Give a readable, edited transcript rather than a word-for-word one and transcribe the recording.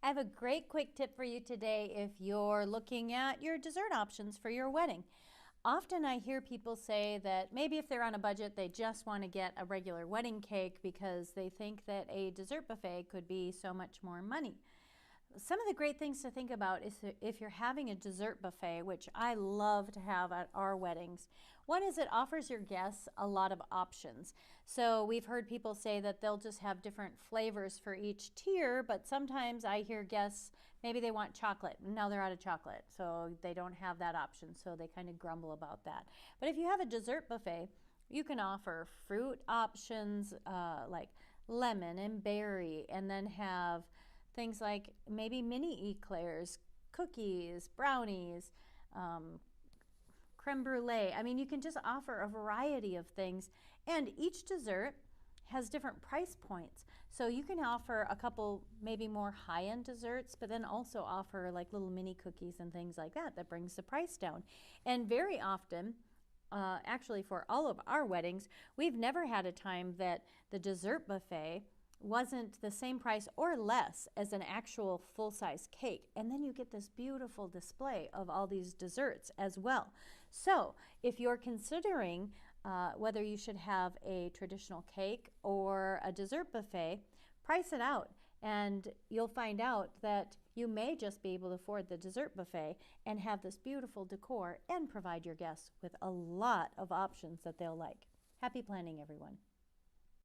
I have a great quick tip for you today if you're looking at your dessert options for your wedding. Often I hear people say that maybe if they're on a budget, they just want to get a regular wedding cake because they think that a dessert buffet could be so much more money. Some of the great things to think about is if you're having a dessert buffet, which I love to have at our weddings. One is it offers your guests a lot of options. So we've heard people say that they'll just have different flavors for each tier, but sometimes I hear guests, maybe they want chocolate. Now they're out of chocolate, so they don't have that option, so they kind of grumble about that. But if you have a dessert buffet, you can offer fruit options like lemon and berry, and then have things like maybe mini eclairs, cookies, brownies, creme brulee. I mean, you can just offer a variety of things, and each dessert has different price points. So you can offer a couple maybe more high-end desserts, but then also offer like little mini cookies and things like that that brings the price down. And very often, actually for all of our weddings, we've never had a time that the dessert buffet wasn't the same price or less as an actual full-size cake. And then you get this beautiful display of all these desserts as well. So if you're considering whether you should have a traditional cake or a dessert buffet, price it out, and you'll find out that you may just be able to afford the dessert buffet and have this beautiful decor and provide your guests with a lot of options that they'll like. Happy planning, everyone.